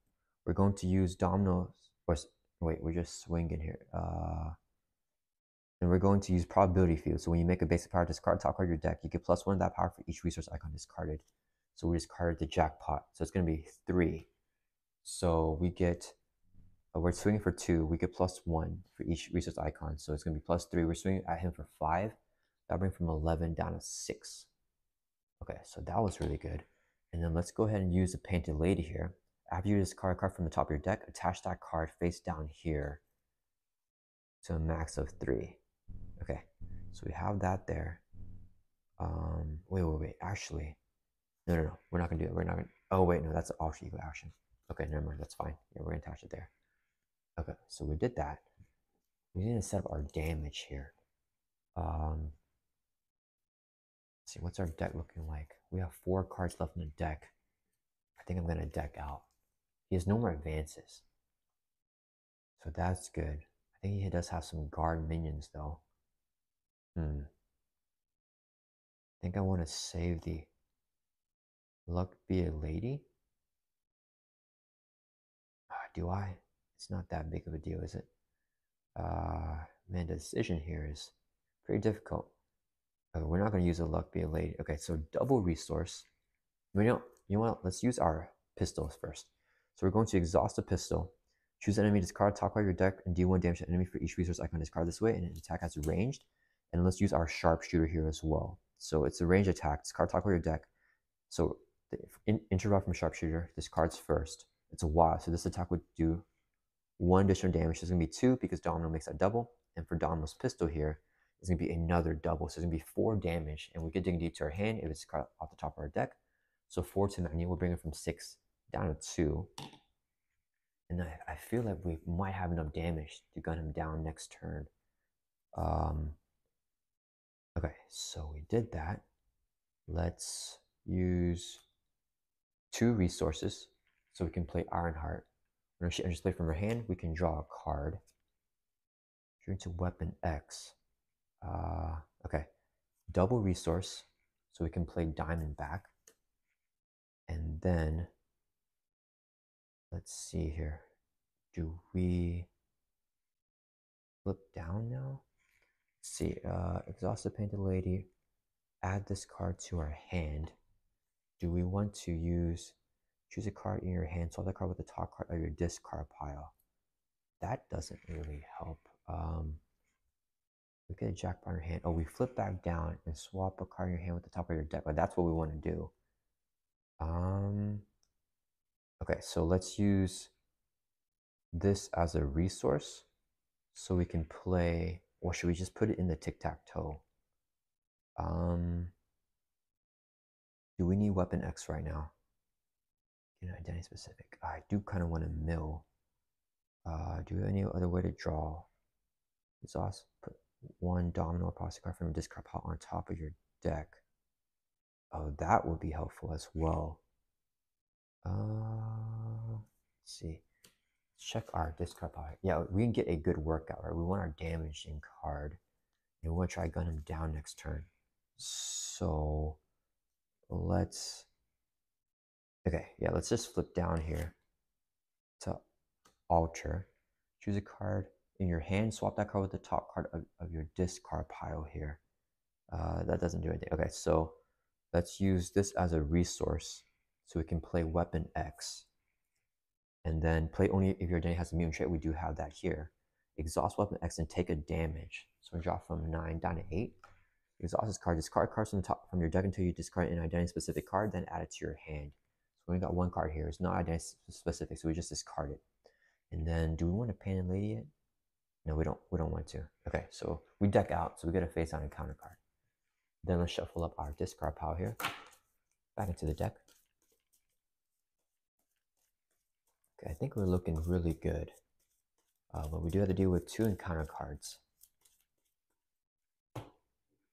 [SPEAKER 1] We're going to use Domino, or wait, we're just swinging here. And we're going to use probability field. So when you make a basic power, discard top card of your deck, you get +1 of that power for each resource icon discarded. So we discarded the jackpot. So it's going to be 3. So we get, we're swinging for 2. We get +1 for each resource icon. So it's going to be +3. We're swinging at him for 5. That'll bring from 11 down to 6. Okay, so that was really good. And then let's go ahead and use the Painted Lady here. After you discard a card from the top of your deck, attach that card face down here to a max of 3. Okay, so we have that there. Wait. Actually, no. We're not gonna do it. We're not gonna. Oh wait, no, that's an alter ego action. Okay, never mind. That's fine. Yeah, we're gonna attach it there. Okay, so we did that. We need to set up our damage here. Let's see, what's our deck looking like? We have 4 cards left in the deck. I think I'm gonna deck out. He has no more advances, so that's good. I think he does have some guard minions though. I think I want to save the Luck Be a Lady. Do I? It's not that big of a deal, is it? Man, the decision here is pretty difficult. Okay, we're not going to use a Luck Be a Lady. Okay, so double resource. You know what? Let's use our pistols first. So we're going to exhaust the pistol. Choose an enemy, discard top card of your deck, and deal 1 damage to an enemy for each resource icon discard this way, and an attack has ranged. And let's use our sharpshooter here as well. So it's a range attack. Discard top card of your deck. So the interrupt from sharpshooter, discards first. It's a wild, so this attack would do 1 additional damage. It's going to be 2 because Domino makes that double. And for Domino's pistol here, it's going to be another double. So it's going to be 4 damage, and we get Digging Deep to our hand if it's off the top of our deck. So 4 to Magneto will bring it from 6 down to 2. And I feel like we might have enough damage to gun him down next turn. Okay, so we did that. Let's use 2 resources so we can play Ironheart. When she enters play from her hand, we can draw a card. Turn to Weapon X. Okay, double resource so we can play Diamondback. And then, let's see here. Do we flip down now? Let's see, Exhaust the Painted Lady. Add this card to our hand. Do we want to choose a card in your hand, swap the card with the top card of your discard pile? That doesn't really help. We get a jackpot in your hand. Oh, we flip back down and swap a card in your hand with the top of your deck. But that's what we want to do. Okay, so let's use this as a resource so we can play, or should we just put it in the tic-tac-toe? Do we need Weapon X right now? Identity specific. I do kind of want to mill. Do we have any other way to draw? Exhaust, put 1 Domino Posse card from your discard pile on top of your deck. Oh, that would be helpful as well. Let's see. Let's check our discard pile. Yeah, we can get a good workout, right? We want our damaging card. And we want to try gun him down next turn. So let's just flip down here to alter. Choose a card in your hand, swap that card with the top card of your discard pile here. That doesn't do anything. Okay, so let's use this as a resource so we can play Weapon X. And then play only if your identity has a mutant trait. We do have that here. Exhaust Weapon X and take a damage. So we drop from 9 down to 8. Exhaust this card. Discard cards from your deck until you discard an identity specific card, then add it to your hand. So we got 1 card here. It's not identity specific, so we just discard it. And then, do we want to Painted Lady it? No, we don't. We don't want to. Okay, so we deck out, so we get a face on and counter card. Then let's shuffle up our discard pile here, back into the deck. Okay, I think we're looking really good, but we do have to deal with 2 encounter cards.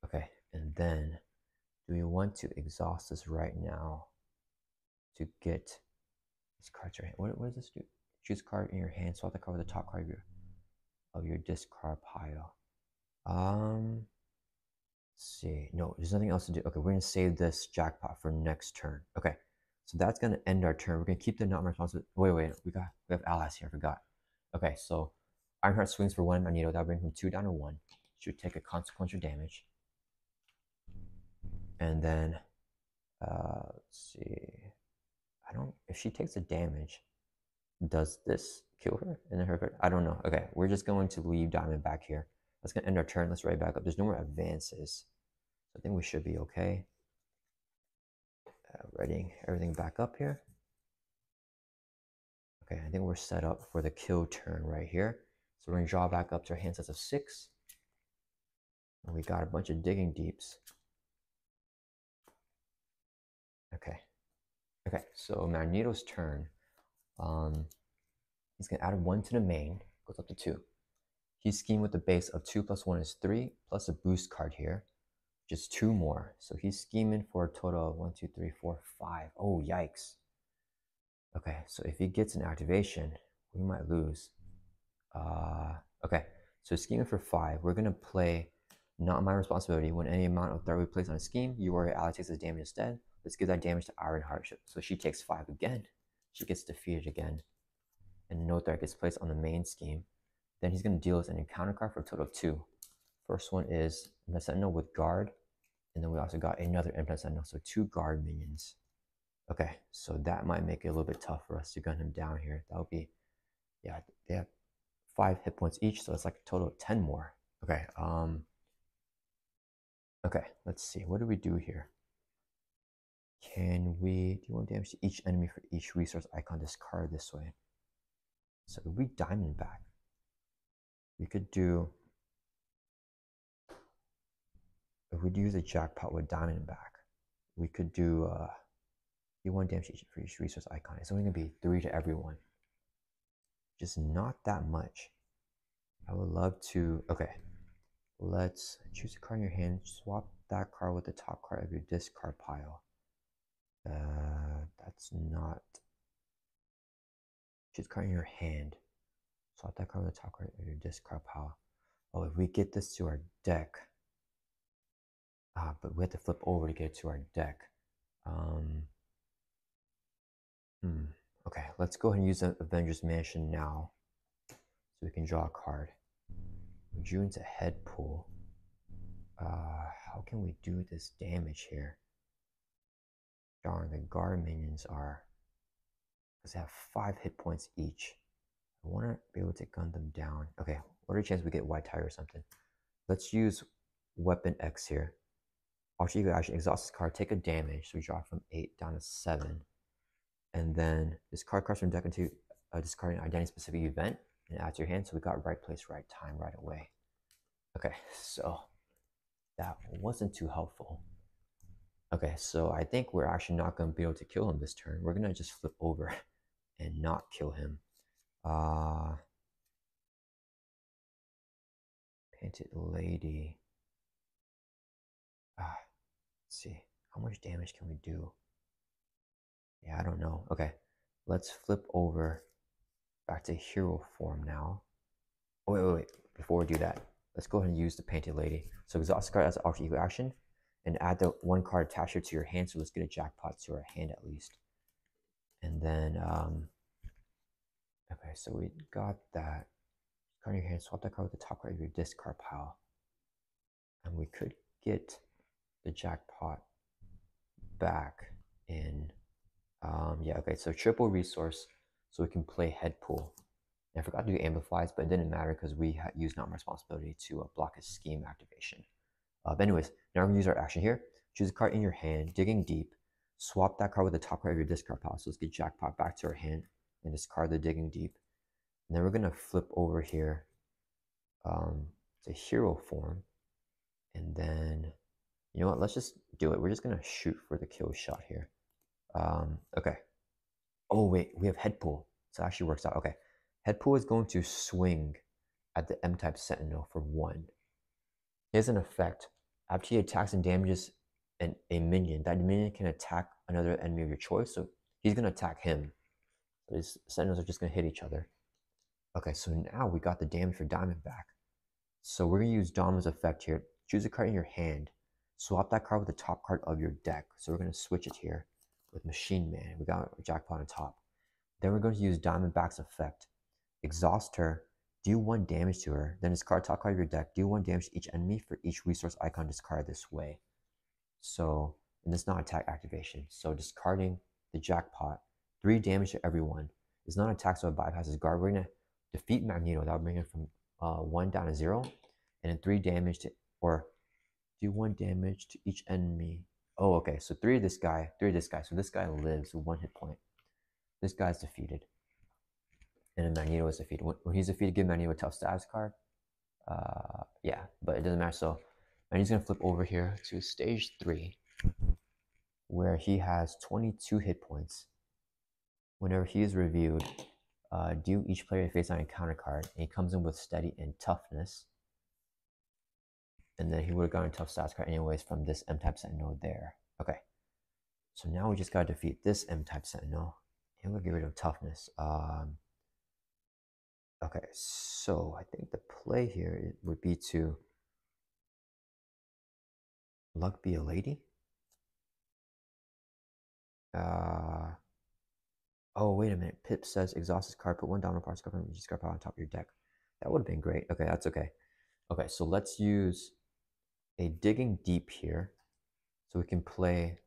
[SPEAKER 1] Okay, and then do we want to exhaust this right now to get this card to your hand? What does this do? Choose a card in your hand, swap the card with the top card of your discard pile. Let's see. No, there's nothing else to do. Okay, we're gonna save this jackpot for next turn. Okay, so that's gonna end our turn. We're gonna keep the not responsible. Wait, we have allies here. I forgot. Okay, so Ironheart swings for 1 Magneto. That'll bring from 2 down to 1. Should take a consequential damage. And then, let's see. If she takes a damage, does this kill her? And then I don't know. Okay, we're just going to leave Diamond back here. That's gonna end our turn. Let's right back up. There's no more advances. So I think we should be okay. Readying everything back up here. Okay, I think we're set up for the kill turn right here. So we're gonna draw back up to our hand sets of 6. And we got a bunch of Digging Deeps. Okay, so Magneto's turn. He's gonna add 1 to the main, goes up to 2. He's scheming with the base of 2 plus 1 is 3, plus a boost card here, just 2 more. So he's scheming for a total of 1, 2, 3, 4, 5. Oh, yikes. Okay, so if he gets an activation, we might lose. Okay, so scheming for 5. We're gonna play Not My Responsibility. When any amount of threat we place on a scheme, you or your ally takes this damage instead. Let's give that damage to Ironheart. So she takes 5 again. She gets defeated again. And no threat gets placed on the main scheme. Then he's going to deal us an encounter card for a total of 2. First one is Implant Sentinel with Guard. And then we also got another Implant Sentinel, so 2 Guard minions. Okay, so that might make it a little bit tough for us to gun him down here. That would be, yeah, they have 5 hit points each, so it's like a total of 10 more. Okay, okay, let's see. What do we do here? Do you want damage to each enemy for each resource icon discard this way? So if we Diamondback, we could do if we use a jackpot with diamond back, we could do D1 damage for each resource icon. It's only gonna be 3 to everyone. Just not that much. I would love to. Okay, let's choose a card in your hand. Swap that card with the top card of your discard pile. That's not. Choose a card in your hand. Swap that card with the top card of your discard pile. Oh, if we get this to our deck. But we have to flip over to get it to our deck. Okay, let's go ahead and use the Avengers Mansion now. So we can draw a card. We drew into head pool. How can we do this damage here? Darn, the guard minions are, because they have 5 hit points each. I want to be able to gun them down. Okay, what are the chances we get white tire or something? Let's use weapon X here. Actually, you can actually exhaust this card, take a damage. So we drop from 8 down to 7. And then discard cards from deck into discarding an identity specific event and add to your hand. So we got right place, right time right away. Okay, so that wasn't too helpful. Okay, so I think we're actually not going to be able to kill him this turn. We're going to just flip over and not kill him. Painted Lady. Let's see. How much damage can we do? Yeah, I don't know. Okay, let's flip over back to hero form now. Oh, wait. Before we do that, let's go ahead and use the Painted Lady. So exhaust card as an alter ego action and add the 1 card attached here to your hand. So let's get a jackpot to our hand at least. And then, okay, so we got that. Card in your hand, swap that card with the top card of your discard pile. And we could get the jackpot back in, yeah, okay, so triple resource, so we can play head pool. And I forgot to do amplifies, but it didn't matter because we used not my responsibility to block his scheme activation. But anyways, now we're gonna use our action here. Choose a card in your hand, digging deep. Swap that card with the top card of your discard pile. So let's get jackpot back to our hand and discard the digging deep. And then we're gonna flip over here to hero form. And then, you know what? Let's just do it. We're just gonna shoot for the kill shot here. Okay. Oh wait, we have head pool, so it actually works out. Okay, head pool is going to swing at the M-type Sentinel for 1. He has an effect. After he attacks and damages a minion, that minion can attack another enemy of your choice. So he's gonna attack him. His Sentinels are just gonna hit each other. Okay, so now we got the damage for Diamond back. So we're gonna use Domino's effect here. Choose a card in your hand. Swap that card with the top card of your deck. So we're gonna switch it here with Machine Man. We got a jackpot on top. Then we're going to use Diamondback's effect. Exhaust her, do 1 damage to her, then discard top card of your deck, do 1 damage to each enemy for each resource icon discarded this way. So, and it's not attack activation. So discarding the jackpot, 3 damage to everyone. It's not attack, so it bypasses guard. We're going to defeat Magneto. That will bring it from 1 down to 0. And then 3 damage to, or do 1 damage to each enemy. Oh, okay. So 3 of this guy, 3 of this guy. So this guy lives with 1 hit point. This guy's defeated. And then Magneto is defeated. When he's defeated, give Magneto a tough status card. Yeah, but it doesn't matter. So Magneto's going to flip over here to stage 3, where he has 22 hit points. Whenever he is reviewed, do each player face on a counter card, and he comes in with steady and toughness. And then he would have gotten a tough status card anyways from this M-type Sentinel there. Okay, so now we just got to defeat this M-type Sentinel. And we'll get rid of toughness. Okay, so I think the play here would be to luck be a lady. Oh, wait a minute. Pip says exhaust this card, put 1 domino parts card from your discard pile on top of your deck. That would have been great. Okay, that's okay. Okay, so let's use a digging deep here. So we can play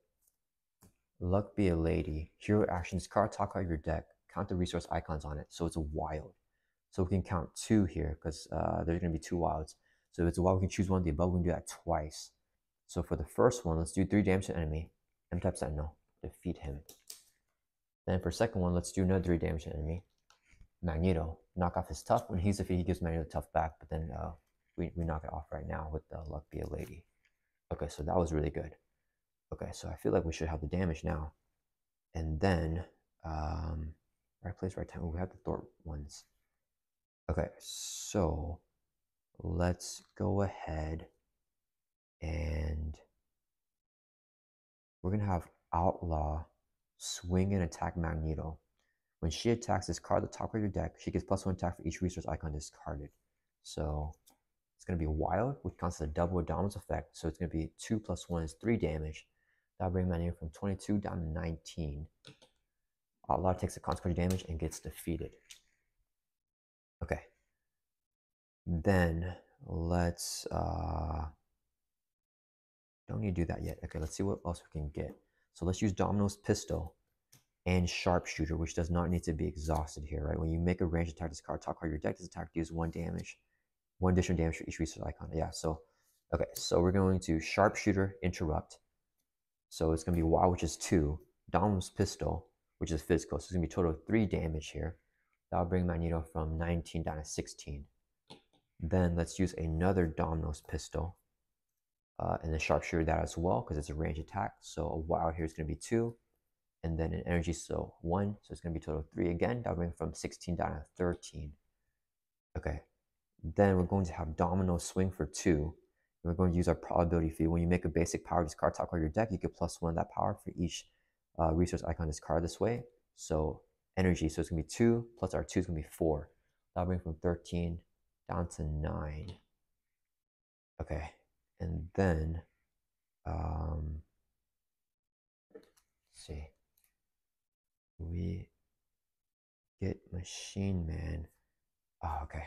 [SPEAKER 1] luck be a lady. Hero actions, card top card of your deck. Count the resource icons on it. So it's a wild. So we can count 2 here because there's going to be 2 wilds. So if it's a wild, we can choose one of the above. We can do that twice. So for the first one, let's do 3 damage to enemy. M-type Sentinel. Defeat him. Then for the second one, let's do another 3 damage to enemy. Magneto. Knock off his tough. When he's defeated, he gives Magneto tough back. But then we knock it off right now with the luck be a lady. Okay, so that was really good. Okay, so I feel like we should have the damage now. And then, right place, right time. Oh, we have the Thor ones. Okay, so let's go ahead and we're gonna have Outlaw swing and attack Magneto. When she attacks, discard the top of your deck. She gets +1 attack for each resource icon discarded. So it's going to be wild, which counts as a double Domino's effect. So it's going to be 2 + 1 is 3 damage. That'll bring Magneto from 22 down to 19. Outlaw takes the consequence damage and gets defeated. Okay. Then let's don't need to do that yet. Okay, let's see what else we can get. So let's use Domino's Pistol and Sharpshooter, which does not need to be exhausted here, right? When you make a ranged attack, discard top card your deck, this attack deals 1 damage. 1 additional damage for each resource icon. Yeah, so okay, so we're going to Sharpshooter Interrupt. So it's going to be WoW, which is 2. Domino's Pistol, which is physical. So it's going to be a total of 3 damage here. That'll bring Magneto from 19 down to 16. Then let's use another Domino's Pistol and then Sharpshooter that as well because it's a range attack. So a WoW here is going to be 2. And then an energy, so 1. So it's going to be a total of 3 again. That'll bring from 16 down to 13. Okay. Then we're going to have Domino swing for 2. And we're going to use our probability feed. When you make a basic power discard top card your deck, you get +1 that power for each resource icon discard this way. So energy, so it's going to be 2 plus our 2 is going to be 4. That'll bring from 13 down to 9. Okay, and then let's see, we get Machine Man. Oh, okay.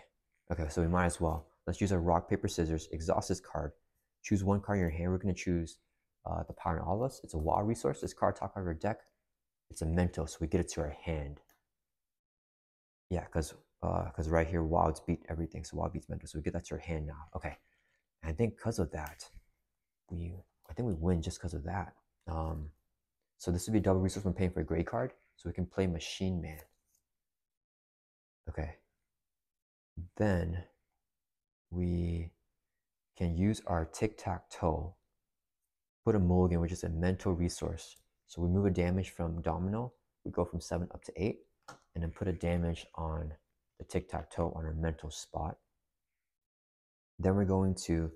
[SPEAKER 1] Okay, so we might as well. Let's use a rock, paper, scissors, exhaust this card. Choose 1 card in your hand. We're going to choose the Power in All of Us. It's a wild resource. This card, top card of your deck. It's a Mental, so we get it to our hand. Yeah, because right here, wilds beat everything. So wild beats Mental, so we get that to our hand now. Okay, and I think because of that, I think we win just because of that. So this would be double resource when paying for a gray card, so we can play Machine Man. Okay. Then we can use our tic-tac-toe, put a mulligan, which is a mental resource. So we move a damage from Domino, we go from 7 up to 8, and then put a damage on the tic-tac-toe on our mental spot. Then we're going to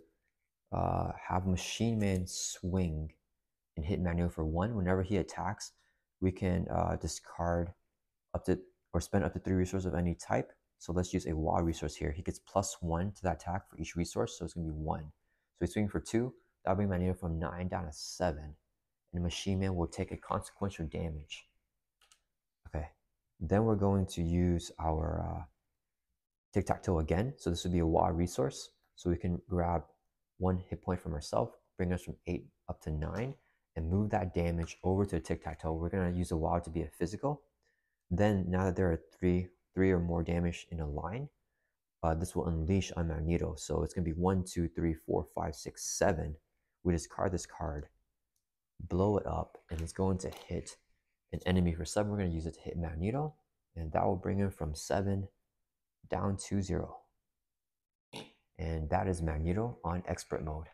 [SPEAKER 1] have Machine Man swing and hit Magneto for 1. Whenever he attacks, we can discard up to or spend up to 3 resources of any type. So let's use a wild resource here. He gets +1 to that attack for each resource, so it's going to be 1. So he's swinging for 2. That'll bring Magneto from 9 down to 7. And the Machine Man will take a consequential damage. Okay. Then we're going to use our tic-tac-toe again. So this would be a wild resource. So we can grab 1 hit point from ourselves, bring us from 8 up to 9, and move that damage over to the tic-tac-toe. We're going to use the wild to be a physical. Then, now that there are three or more damage in a line, this will unleash on Magneto. So it's going to be 1, 2, 3, 4, 5, 6, 7. We discard this card, blow it up, and it's going to hit an enemy for 7. We're going to use it to hit Magneto, and that will bring him from 7 down to 0. And that is Magneto on expert mode.